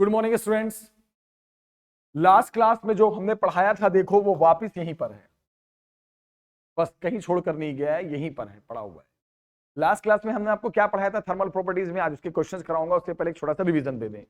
Good morning students. Last class में जो हमने पढ़ाया था देखो वो वापस यहीं पर है, बस कहीं छोड़कर नहीं गया है, यहीं पर है, पढ़ा हुआ है। लास्ट क्लास में हमने आपको क्या पढ़ाया था थर्मल प्रॉपर्टीज में, आज उसके क्वेश्चंस कराऊंगा, उससे पहले एक छोटा सा रिवीजन दे दें।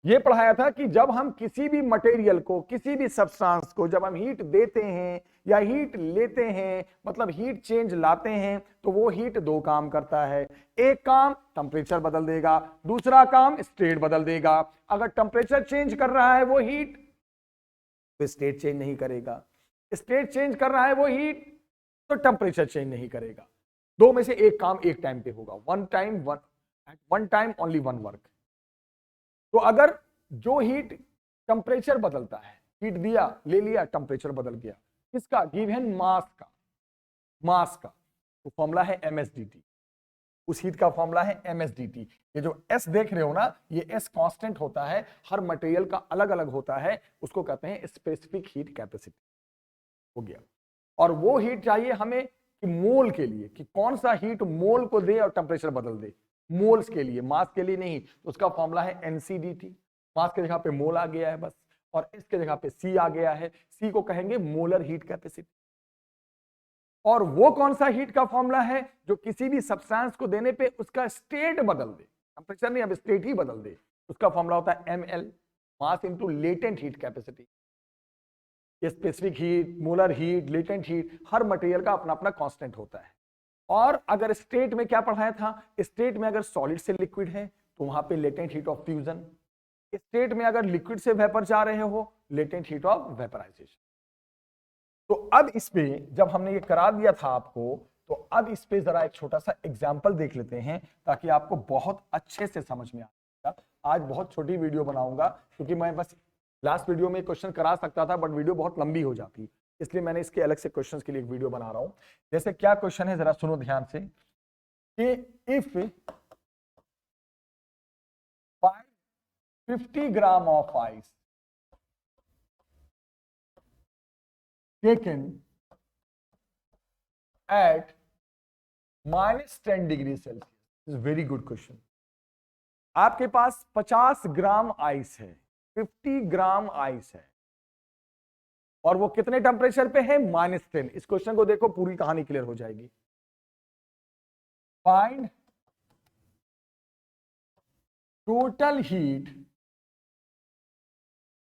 ये पढ़ाया था कि जब हम किसी भी मटेरियल को, किसी भी सब्सटेंस को जब हम हीट देते हैं या हीट लेते हैं, मतलब हीट चेंज लाते हैं, तो वो हीट दो काम करता है। एक काम टेम्परेचर बदल देगा, दूसरा काम स्टेट बदल देगा। अगर टेम्परेचर चेंज कर रहा है वो हीट, तो स्टेट चेंज नहीं करेगा। स्टेट चेंज कर रहा है वो हीट, तो टेम्परेचर चेंज नहीं करेगा। दो में से एक काम एक टाइम पे होगा, one time only one work. तो अगर जो हीट टेम्परेचर बदलता है, हीट दिया, ले लिया, टेम्परेचर बदल गया, किसका? गिवन मास का तो फॉर्मूला है msdt। उस हीट का फॉर्मूला है msdt। ये जो s देख रहे हो ना, ये s कांस्टेंट होता है, हर मटेरियल का अलग अलग होता है, उसको कहते हैं स्पेसिफिक हीट कैपेसिटी। हो गया। और वो हीट चाहिए हमें कि मोल के लिए, कि कौन सा हीट मोल को दे और टेम्परेचर बदल दे। मोल्स के लिए, मास के लिए नहीं। तो उसका फॉर्मूला है एनसीडीटी। मास के जगह पे मोल आ गया है बस, और इसके जगह पे सी आ गया है। सी को कहेंगे मोलर हीट कैपेसिटी। और वो कौन सा हीट का फॉर्मूला है जो किसी भी सब्सटेंस को देने पे उसका स्टेट बदल दे, टेम्परेचर नहीं, अब स्टेट ही बदल दे। उसका फॉर्मूला होता है ML, mass into latent heat capacity. Specific heat, molar heat, latent heat, हर मटेरियल का अपना अपना कांस्टेंट होता है। और अगर स्टेट में क्या पढ़ाया था, स्टेट में अगर सॉलिड से लिक्विड है तो वहां पे latent heat of fusion. State में अगर लिक्विड से वेपर जा रहे हो, लेटेंट हीट ऑफ वेपराइजेशन। तो अब इस पे जब हमने ये करा दिया था आपको, तो अब इस पे जरा एक छोटा सा एग्जांपल देख लेते हैं, ताकि आपको बहुत अच्छे से समझ में आएगा। आज बहुत छोटी वीडियो बनाऊंगा, क्योंकि मैं बस लास्ट वीडियो में क्वेश्चन करा सकता था, बट वीडियो बहुत लंबी हो जाती, इसलिए मैंने इसके अलग से क्वेश्चंस के लिए एक वीडियो बना रहा हूं। जैसे क्या क्वेश्चन है, जरा सुनो ध्यान से कि if 50 gram of ice taken at -10 degree Celsius. Very good question. आपके पास 50 ग्राम आइस है, 50 ग्राम आइस है, और वो कितने टेम्परेचर पे है? -10। इस क्वेश्चन को देखो, पूरी कहानी क्लियर हो जाएगी। Find total heat,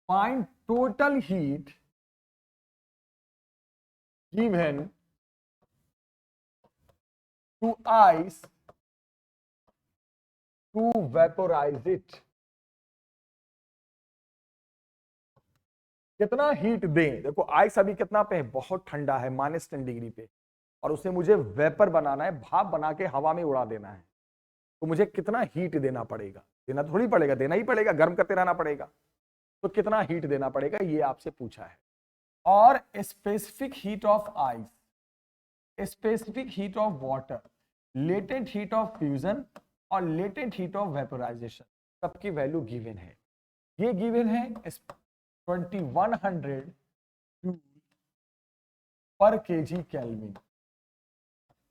find total heat given to ice to vaporize it। कितना हीट दें? देखो आइस अभी कितना पे है? बहुत ठंडा है, -10 डिग्री पे, और उसे मुझे वेपर बनाना है, भाप बना के हवा में उड़ा देना है। तो मुझे कितना हीट देना पड़ेगा? देना थोड़ी पड़ेगा, देना ही पड़ेगा, गर्म करते रहना पड़ेगा। तो कितना हीट देना पड़ेगा, ये आपसे पूछा है। और specific heat of ice, specific heat of water, latent heat of fusion और लेटेंट हीट ऑफ वेपोराइजेशन, सबकी वैल्यू गिवन है। ये गिवन है 2100 जूल पर केजी केल्विन,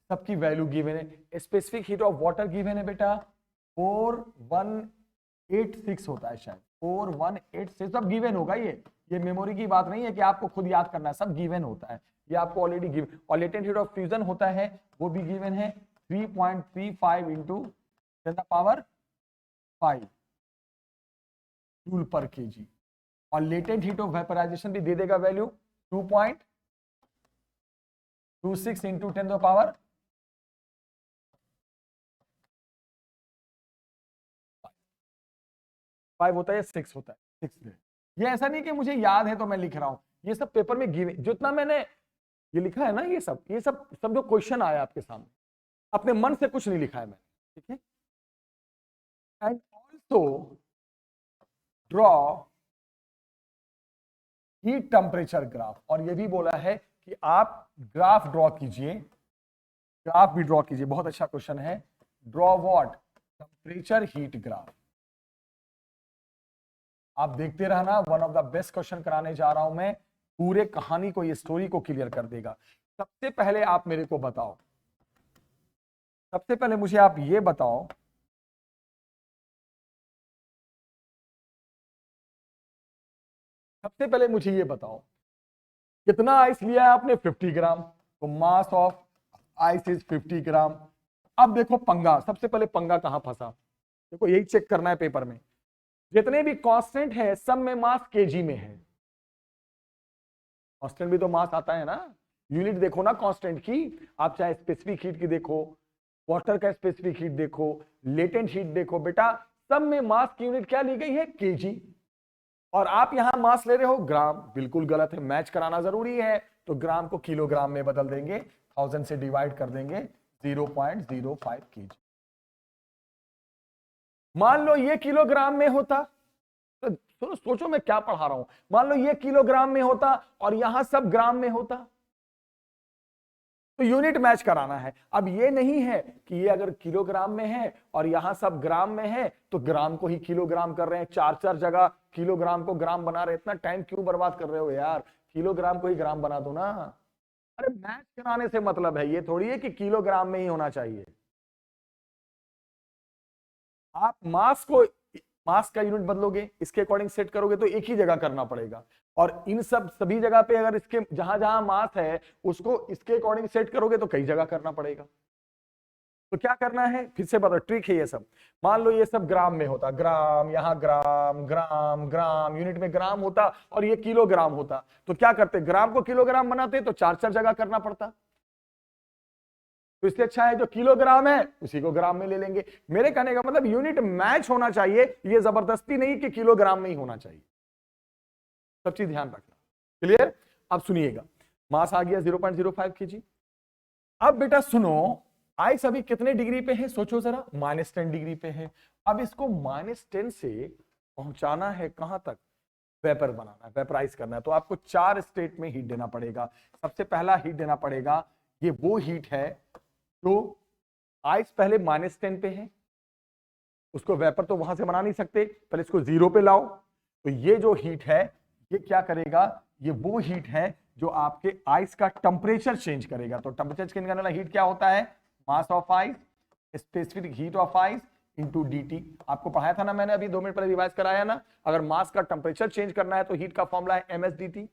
सबकी वैल्यू गिवन है। Specific heat of water given है बेटा 4186 होता है शायद, 4186, सब गिवन होगा। ये मेमोरी की बात नहीं है कि आपको खुद याद करना है, सब गिवन होता है, ये आपको ऑलरेडी गिवन। और लेटेंट हीट ऑफ फ्यूजन होता है, वो भी गिवन है 3.35 इंटू 10⁵ जूल पर केजी। और लेटेंट हीट ऑफ वेपराइजेशन भी दे देगा वैल्यू 2.26 इंटू 10⁵ फाइव होता है, 6 होता है, 6। ये ऐसा नहीं कि मुझे याद है तो मैं लिख रहा हूं, ये सब पेपर में गिवन, जितना मैंने ये लिखा है ना, ये सब जो क्वेश्चन आया आपके सामने, अपने मन से कुछ नहीं लिखा है मैंने, ठीक है। And also draw heat temperature graph, और ये भी बोला है कि आप ग्राफ ड्रॉ कीजिए, ग्राफ भी ड्रॉ कीजिए। बहुत अच्छा क्वेश्चन है। Draw what? Temperature heat graph. आप देखते रहना, one of the best question कराने जा रहा हूं मैं, पूरे कहानी को, ये स्टोरी को क्लियर कर देगा। सबसे पहले आप मेरे को बताओ, सबसे पहले मुझे आप ये बताओ सबसे पहले मुझे ये बताओ कितना आइस लिया है आपने, 50 ग्राम, तो मास ऑफ आइस इज 50 ग्राम। अब देखो पंगा, सबसे पहले पंगा कहां फंसा, देखो यही चेक करना है पेपर में। जितने भी कांस्टेंट है सब में मास केजी में है। कांस्टेंट भी तो मास आता है ना, यूनिट देखो ना कांस्टेंट की, आप चाहे स्पेसिफिक हीट की देखो, वाटर का स्पेसिफिक हीट देखो, लेटेंट हीट देखो, बेटा सब में मास की यूनिट क्या ली गई है, केजी। और आप यहां मास ले रहे हो ग्राम, बिल्कुल गलत है, मैच कराना जरूरी है। तो ग्राम को किलोग्राम में बदल देंगे, 1000 से डिवाइड कर देंगे, 0.05 केजी। मान लो ये किलोग्राम में होता, तो सोचो मैं क्या पढ़ा रहा हूं, मान लो ये किलोग्राम में होता और यहां सब ग्राम में होता, तो यूनिट मैच कराना है। अब ये नहीं है कि ये अगर किलोग्राम में है और यहां सब ग्राम में है तो ग्राम को ही किलोग्राम कर रहे हैं, चार चार जगह किलोग्राम को ग्राम बना रहे, इतना टाइम क्यों बर्बाद कर रहे हो यार, किलोग्राम को ही ग्राम बना दो ना। अरे मैच कराने से मतलब है, ये थोड़ी है कि किलोग्राम में ही होना चाहिए। आप मास का यूनिट बदलोगे, इसके अकॉर्डिंग सेट करोगे तो एक ही जगह करना पड़ेगा, और इन सभी जगह पे अगर इसके जहां जहां मास है उसको इसके अकॉर्डिंग सेट करोगे तो कई जगह करना पड़ेगा। तो क्या करना है, फिर से बताओ, ट्रिक है ये सब। मान लो ये सब ग्राम में होता, ग्राम, यहां ग्राम ग्राम ग्राम, यूनिट में ग्राम होता, और ये किलोग्राम होता, तो क्या करते, ग्राम को किलोग्राम बनाते तो चार चार जगह करना पड़ता। तो इससे अच्छा है जो किलोग्राम है उसी को ग्राम में ले लेंगे। मेरे कहने का मतलब यूनिट मैच होना चाहिए, ये जबरदस्ती नहीं कि किलोग्राम में ही होना चाहिए, सब चीज ध्यान रखना। क्लियर? अब सुनिएगा, मास आ गया 0.05 केजी। अब बेटा सुनो, आइस अभी कितने डिग्री पे है, सोचो जरा, -10 डिग्री पे है। अब इसको -10 से पहुंचाना है कहां तक, वेपर बनाना है, वेपराइज करना है, तो आपको 4 स्टेट में हीट देना पड़ेगा। सबसे पहला हीट देना पड़ेगा, ये वो हीट है तो आइस पहले -10 पे है, उसको वेपर तो वहां से बना नहीं सकते, पहले इसको 0 पे लाओ। तो ये जो हीट है ये क्या करेगा, ये वो हीट है जो आपके आइस का टेम्परेचर चेंज करेगा। तो टेम्परेचर चेंज करने वाला हीट क्या होता है, mass of ice, specific heat of ice into dt। आपको पढ़ाया था ना मैंने, अभी 2 मिनट पहले रिवाइज कराया ना, अगर मास का टेम्परेचर चेंज करना है तो हीट का फॉर्मूला है ms dt।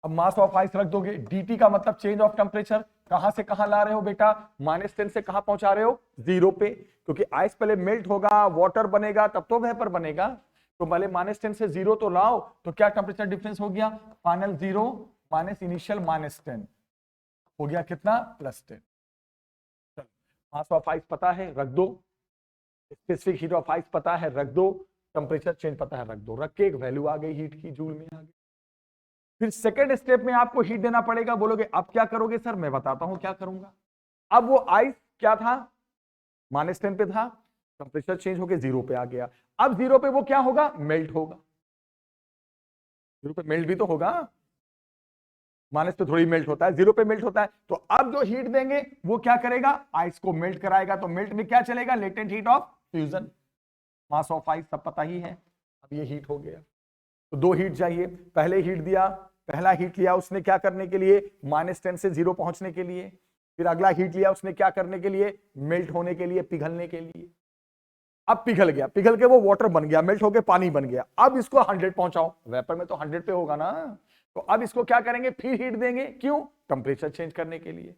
अब मास ऑफ आइस रख दोगे, dt का मतलब चेंज ऑफ टेम्परेचर, कहां से कहां ला रहे हो बेटा, -10 से कहां पहुंचा रहे हो, 0 पे, क्योंकि आइस पहले मेल्ट होगा, वाटर बनेगा, तब तो वेपर बनेगा। तो पहले -10 से 0 तो लाओ, तो क्या टेम्परेचर डिफरेंस हो गया, फाइनल 0 माइनस इनिशियल -10 हो गया कितना, +10। मास ऑफ आइस पता है, रख दो, स्पेसिफिक हीट ऑफ आइस पता है, रख दो, टेम्परेचर चेंज पता है, रख दो, रख के एक वैल्यू आ गई हीट की, जूल में आ गई। फिर सेकेंड स्टेप में आपको हीट देना पड़ेगा। बोलोगे अब क्या करोगे सर, मैं बताता हूं क्या करूंगा। अब वो आइस क्या था, -10 पे था, टेम्परेचर चेंज होके 0 पे आ गया। अब 0 पे वो क्या होगा, मेल्ट होगा, 0 पे मेल्ट भी तो होगा, माइनस पे थोड़ी मेल्ट होता है, 0 पे मेल्ट होता है। तो अब जो हीट देंगे वो क्या करेगा, आइस को मेल्ट कराएगा। तो मेल्ट में क्या चलेगा, latent heat of fusion, mass of ice सब पता ही है। अब ये हीट हो गया, तो 2 हीट चाहिए, पहले हीट दिया, पहला हीट लिया उसने क्या करने के लिए, -10 से 0 पहुंचने के लिए। फिर अगला हीट लिया उसने क्या करने के लिए, मेल्ट होने के लिए, पिघलने के लिए। अब पिघल गया, पिघल के वो वाटर बन गया, मेल्ट होके पानी बन गया। अब इसको 100 पहुंचाओ, वेपर में तो 100 पे होगा ना। तो अब इसको क्या करेंगे, फिर हीट देंगे, क्यों, टेम्परेचर चेंज करने के लिए।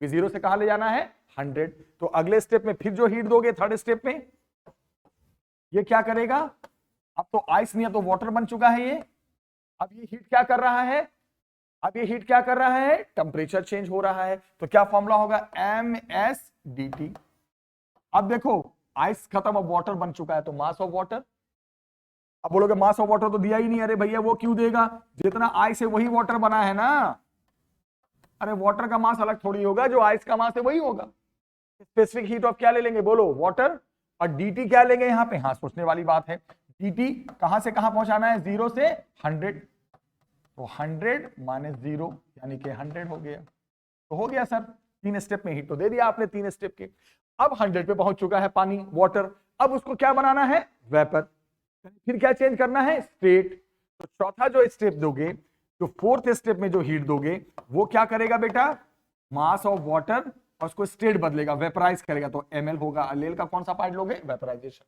0 से कहां ले जाना है, 100। तो अगले स्टेप में फिर जो हीट दोगे, थर्ड स्टेप में, ये क्या करेगा, अब तो आइस नहीं है तो वाटर बन चुका है ये। अब ये हीट क्या कर रहा है, अब ये हीट क्या कर रहा है, टेम्परेचर चेंज हो रहा है। तो क्या फॉर्मूला होगा, ms dt। अब देखो आइस खत्म, अब वाटर बन चुका है, तो मास ऑफ वाटर। अब बोलोगे मास ऑफ वाटर तो दिया ही नहीं, अरे भैया वो क्यों देगा, जितना आइस है वही वाटर बना है ना। अरे वाटर का मास अलग थोड़ी होगा, जो आइस का मास है वही होगा। स्पेसिफिक हीट ऑफ क्या ले लेंगे, बोलो वाटर, और dt क्या लेंगे यहां पे, हाँ सोचने वाली बात है। dt कहां से कहां पहुंचाना है, 0 से 100, तो 100 माइनस 0 यानी कि 100 हो गया। तो हो गया सर, 3 स्टेप में हीट तो दे दिया आपने, 3 स्टेप के। अब 100 पे पहुंच चुका है पानी, वाटर। अब उसको क्या बनाना है, वेपर। फिर क्या चेंज करना है, स्टेट। तो चौथा जो स्टेप दोगे, जो 4th स्टेप में जो हीट दोगे, वो क्या करेगा बेटा, मास ऑफ वाटर, और उसको स्टेट बदलेगा, वेपराइज करेगा। तो ml होगा। अलेल का कौन सा पार्ट लोगे, वेपराइजेशन,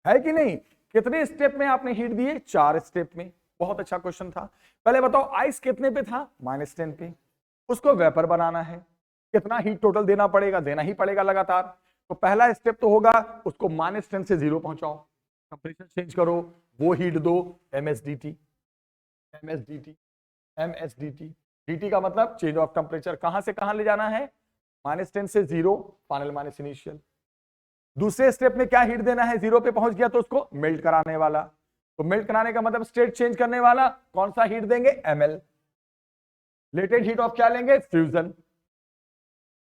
है कि नहीं। कितने स्टेप में आपने हीट दिए? 4 स्टेप में। बहुत अच्छा क्वेश्चन था। पहले बताओ आइस कितने पे था? -10 पे। उसको वेपर बनाना है, कितना हीट टोटल देना पड़ेगा? देना ही पड़ेगा लगातार। तो पहला स्टेप तो होगा उसको -10 से 0 पहुंचाओ, टेंपरेचर चेंज करो, वो हीट दो, MSDT। MSDT MSDT DT का मतलब चेंज ऑफ टेंपरेचर। कहां से कहां ले जाना है? -10 से 0, फाइनल माइनस इनिशियल। दूसरे स्टेप में क्या हीट देना है? 0 पे पहुंच गया तो उसको मेल्ट कराने वाला। तो मेल्ट कराने का मतलब स्टेट चेंज करने वाला। कौन सा हीट देंगे? ML। लेटेड हीट ऑफ क्या लेंगे? फ्यूजन।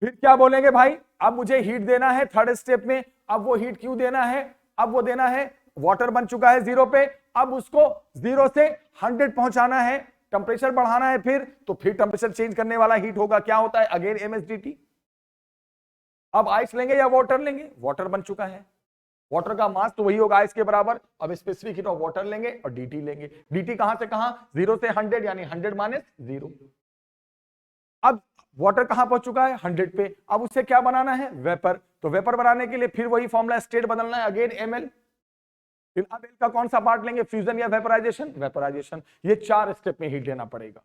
फिर क्या बोलेंगे भाई? अब मुझे हीट देना है थर्ड स्टेप में। अब वो हीट क्यों देना है? अब वो देना है, वाटर बन चुका है 0 पे, अब उसको 0 से 100 पहुंचाना है, टेंपरेचर बढ़ाना है। फिर टेंपरेचर चेंज करने वाला हीट होगा, क्या होता है? Again MSDT। अब आइस लेंगे या वाटर लेंगे? वाटर बन चुका है, वाटर का मास तो वही होगा आइस के बराबर। अब स्पेसिफिक हीट ऑफ वाटर लेंगे और DT लेंगे। DT कहां से कहां? 0 से 100, यानी 100 माइनस 0। अब वाटर कहां पहुंच चुका है? 100 पे। अब उसे क्या बनाना है? वेपर। तो वेपर बनाने के लिए फिर वही फॉर्मूला, स्टेट बदलना है, अगेन ML। फिर अब एल का कौन सा पार्ट लेंगे? फ्यूजन या वेपराइजेशन? वेपराइजेशन। ये 4 स्टेप में हीट देना पड़ेगा।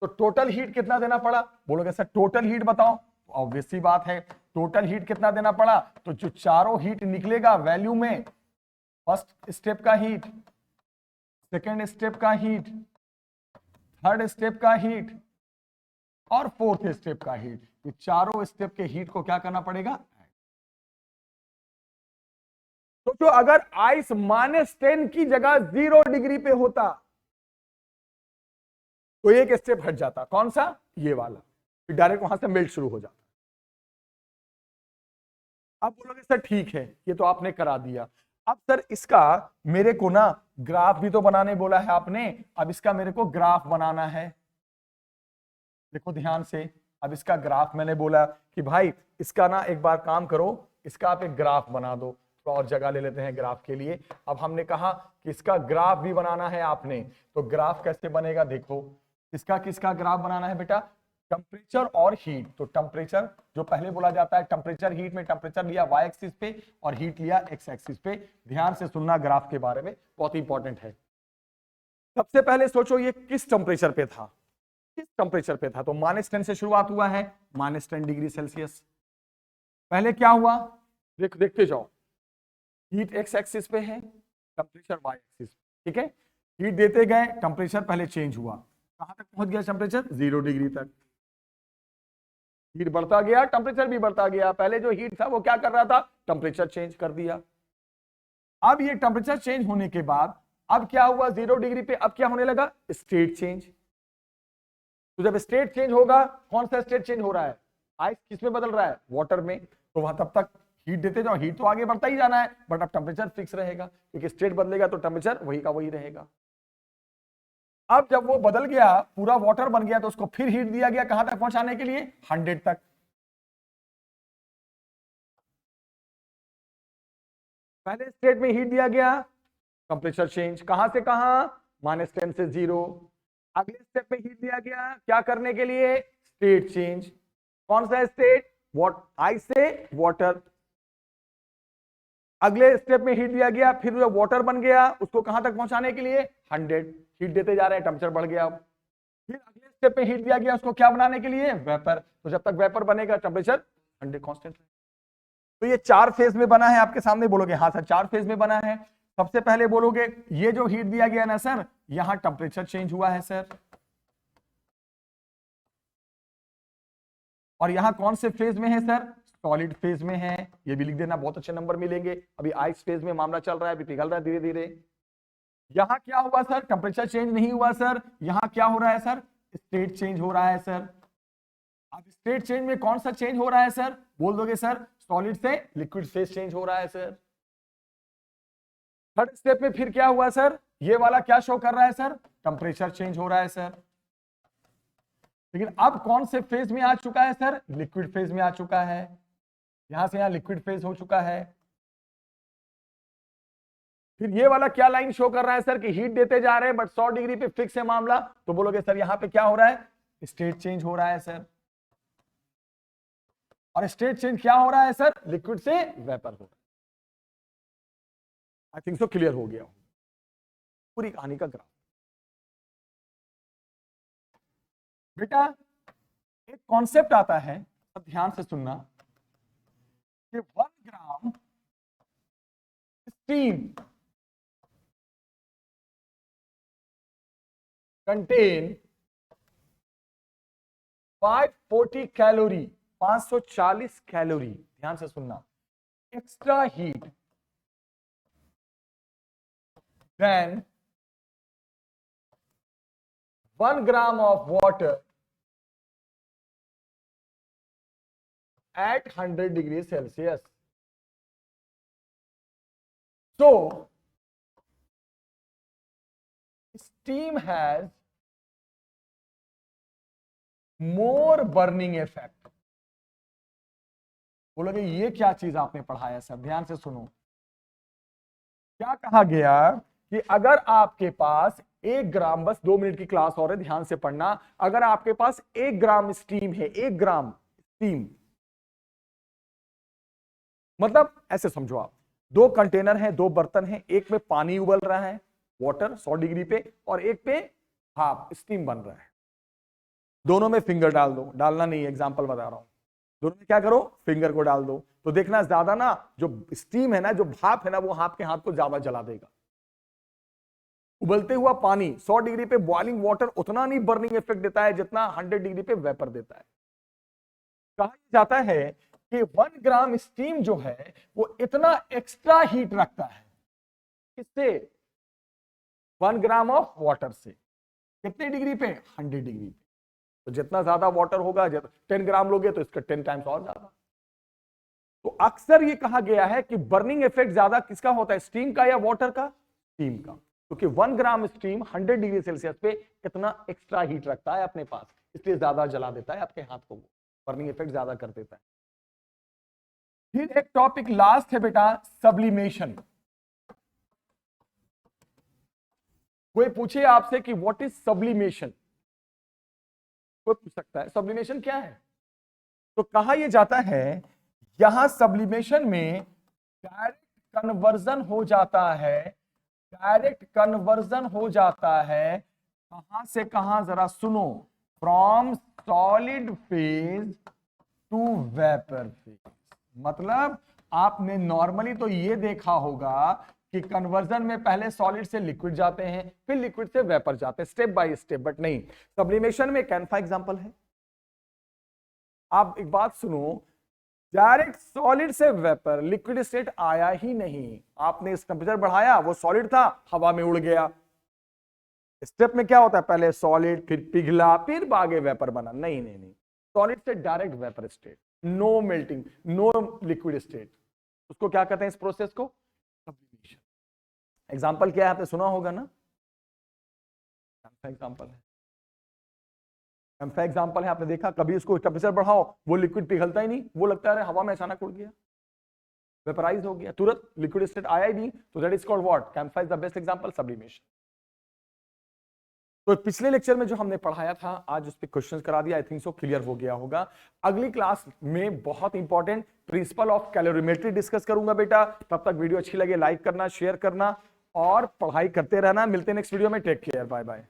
तो टोटल हीट कितना देना पड़ा? बोलोगे सर टोटल हीट बताओ। ऑब्वियस सी बात है, टोटल हीट कितना देना पड़ा? तो जो चारों हीट निकलेगा वैल्यू में, फर्स्ट स्टेप का हीट, सेकेंड स्टेप का हीट, थर्ड स्टेप का हीट और फोर्थ स्टेप का हीट, ये चारों स्टेप के हीट को क्या करना पड़ेगा? तो जो अगर आइस -10 की जगह 0 डिग्री पे होता तो एक स्टेप हट जाता। कौन सा? ये वाला। फिर डायरेक्ट वहां से मेल्ट शुरू हो जाता। अब बोलोगे सर ठीक है, ये तो आपने करा दिया। अब सर इसका मेरे को ना ग्राफ भी तो बनाने बोला है आपने। अब इसका मेरे को ग्राफ बनाना है। देखो ध्यान से, अब इसका ग्राफ मैंने बोला कि भाई इसका ना एक बार काम करो, इसका आप एक ग्राफ बना दो। तो और जगह ले लेते हैं ग्राफ के लिए। अब हमने कहा कि इसका ग्राफ भी बनाना है आपने, तो ग्राफ कैसे बनेगा? देखो इसका किसका ग्राफ बनाना है बेटा? टेम्परेचर और हीट। तो टेम्परेचर जो पहले बोला जाता है, टेम्परेचर हीट में टेम्परेचर लिया y एक्सिस पे और हीट लिया x एक्सिस पे। ध्यान से सुनना ग्राफ के बारे में, बहुत इंपॉर्टेंट है। सबसे पहले सोचो ये किस टेम्परेचर पे था? किस टेम्परेचर पे था? तो -10 से शुरुआत हुआ है, -10 डिग्री सेल्सियस। पहले क्या हुआ? देखते जाओ, हीट x एक्सिस पे है, टेम्परेचर y एक्सिस। ठीक है, हीट देते गए, टेम्परेचर पहले चेंज हुआ, कहां तक पहुंच गया टेम्परेचर? 0 डिग्री तक। हीट बढ़ता गया, टेम्परेचर भी बढ़ता गया। पहले जो हीट था वो क्या कर रहा था? टेम्परेचर चेंज कर दिया। अब ये टेम्परेचर चेंज होने के बाद अब क्या हुआ? 0 डिग्री पे अब क्या होने लगा? State change. तो जब स्टेट चेंज होगा, कौन सा स्टेट चेंज हो रहा है? आइस किस में बदल रहा है? वाटर में। तो वहां तब तक हीट देते जाओ, हीट तो आगे बढ़ता ही जाना है, बट अब टेम्परेचर फिक्स रहेगा, क्योंकि स्टेट बदलेगा तो टेम्परेचर वही का वही रहेगा। अब जब वो बदल गया, पूरा वाटर बन गया, तो उसको फिर हीट दिया गया, कहां तक पहुंचाने के लिए? 100 तक। पहले स्टेट में हीट दिया गया, टेम्परेचर चेंज, कहां से कहां? -10 से 0। अगले स्टेप में हीट दिया गया, क्या करने के लिए? State change. कौन सा स्टेट? आइस से वाटर। अगले स्टेप में हीट दिया गया, फिर जो वाटर बन गया उसको कहां तक पहुंचाने के लिए? 100। हीट देते जा रहे हैं, टेम्परेचर बढ़ गया। फिर अगले स्टेप में हीट दिया गया, उसको क्या बनाने के लिए? वेपर। तो जब तक वेपर बनेगा टेम्परेचर 100 कांस्टेंट। तो ये 4 फेज में बना है आपके सामने। बोलोगे हाँ सर 4 फेज में बना है। सबसे पहले बोलोगे ये जो हीट दिया गया ना सर, यहां टेम्परेचर चेंज हुआ है सर, और यहां कौन से फेज में है सर? सॉलिड फेज में है। ये भी लिख देना, बहुत अच्छे नंबर मिलेंगे। अभी आइस फेज में मामला चल रहा है, अभी पिघल रहा है धीरे धीरे। यहां क्या हुआ सर? टेम्परेचर चेंज नहीं हुआ सर, यहां क्या हो रहा है सर? स्टेट चेंज हो रहा है सर। अब स्टेट चेंज में कौन सा चेंज हो रहा है सर? बोल दोगे सर सॉलिड से लिक्विड फेज चेंज हो रहा है सर। थर्ड स्टेप में फिर क्या हुआ सर? ये वाला क्या शो कर रहा है सर? टेम्परेचर चेंज हो रहा है सर। लेकिन अब कौन से फेज में आ चुका है सर? लिक्विड फेज में आ चुका है। यहां से यहां लिक्विड फेज हो चुका है। फिर ये वाला क्या लाइन शो कर रहा है सर? कि हीट देते जा रहे हैं बट 100 डिग्री पे फिक्स है मामला। तो बोलोगे सर यहां पे क्या हो रहा है? स्टेट चेंज हो रहा है सर। और स्टेट चेंज क्या हो रहा है सर? लिक्विड से वेपर हो रहा है। आई थिंक सो क्लियर हो गया पूरी कहानी का ग्राफ। बेटा एक कॉन्सेप्ट आता है, अब ध्यान से सुनना, कि 1 gram steam contain 540 calorie, 540 calorie, ध्यान से सुनना, extra heat then 1 gram of water at 100 degrees Celsius. So, steam has more burning effect. बोलोगे ये क्या चीज आपने पढ़ाया सर, ध्यान से सुनो। क्या कहा गया कि अगर आपके पास 1 ग्राम, बस 2 मिनट की क्लास और है, ध्यान से पढ़ना, अगर आपके पास 1 ग्राम स्टीम है, 1 ग्राम स्टीम, मतलब ऐसे समझो आप, 2 कंटेनर हैं, 2 बर्तन हैं, एक में पानी उबल रहा है वाटर 100 डिग्री पे, और एक पे हाफ स्टीम बन रहा है। दोनों में फिंगर डाल दो, डालना नहीं, एग्जांपल बता रहा हूं, दोनों में क्या करो, फिंगर को डाल दो, तो देखना ज्यादा ना जो स्टीम है ना, जो भाप है ना, वो आपके हाथ को ज्यादा जला देगा। उबलते हुआ पानी 100 डिग्री पे बॉइलिंग वाटर उतना नहीं बर्निंग इफेक्ट देता है जितना 100 डिग्री पे वेपर देता है। कहा जाता है कि 1 ग्राम स्टीम जो है वो इतना एक्स्ट्रा हीट रखता है, किससे, 1 ग्राम ऑफ वाटर से, कितने डिग्री पे, 100 डिग्री पे। तो जितना ज्यादा वाटर होगा, 10 ग्राम लोगे तो इसका 10 टाइम्स और ज्यादा। तो अक्सर ये कहा गया है कि बर्निंग इफेक्ट ज्यादा किसका होता है, स्टीम का या वाटर का, स्टीम का, क्योंकि 1 ग्राम स्टीम 100 डिग्री सेल्सियस पे इतना एक्स्ट्रा हीट रखता है अपने पास, इसलिए ज्यादा जला देता है आपके हाथ को, बर्निंग इफेक्ट ज्यादा कर देता है। फिर एक टॉपिक लास्ट है बेटा, सब्लिमेशन। कोई पूछे आपसे कि व्हाट इज सब्लिमेशन, कोई पूछ सकता है सब्लिमेशन क्या है, तो कहा यह जाता है यहां सब्लिमेशन में डायरेक्ट कन्वर्जन हो जाता है, डायरेक्ट कन्वर्जन हो जाता है, कहां से कहां, जरा सुनो, from solid phase two vapour phase. मतलब आपने नॉर्मली तो ये देखा होगा कि कन्वर्जन में पहले सॉलिड से लिक्विड जाते हैं, फिर लिक्विड से वेपर जाते हैं, स्टेप बाय स्टेप, बट नहीं, सब्लिमेशन में कैनफा एग्जांपल है। आप एक बात सुनो, डायरेक्ट सॉलिड से वेपर, लिक्विड स्टेट आया ही नहीं, आपने इस टेंपरेचर बढ़ाया, वो सॉलिड था, हवा में उड़ गया। स्टेप में क्या होता है, पहले सॉलिड, फिर पिघला, फिर आगे वेपर बना, नहीं नहीं नहीं, सॉलिड से direct vapour state, no melting, no liquid state, उसको क्या कहते हैं इस प्रोसेस को, सब्लिमेशन। एग्जांपल क्या है, आपने सुना होगा ना, एग्जांपल है, कैंफा एग्जांपल है, आपने देखा कभी, उसको टेंपरेचर बढ़ाओ, वो लिक्विड पिघलता ही नहीं, वो लगता है हवा में अचानक उड़ गया, वेपराइज हो गया, तुरंत लिक्विड स्टेट आया ही नहीं, तो that is called what, camphor is the best example, sublimation. तो पिछले लेक्चर में जो हमने पढ़ाया था, आज उस पर क्वेश्चंस करा दिया, आई थिंक सो क्लियर हो गया होगा। अगली क्लास में बहुत important principle of calorimetry discuss करूंगा बेटा। तब तक वीडियो अच्छी लगे लाइक करना, शेयर करना और पढ़ाई करते रहना। मिलते हैं नेक्स्ट वीडियो में, टेक केयर, बाय बाय।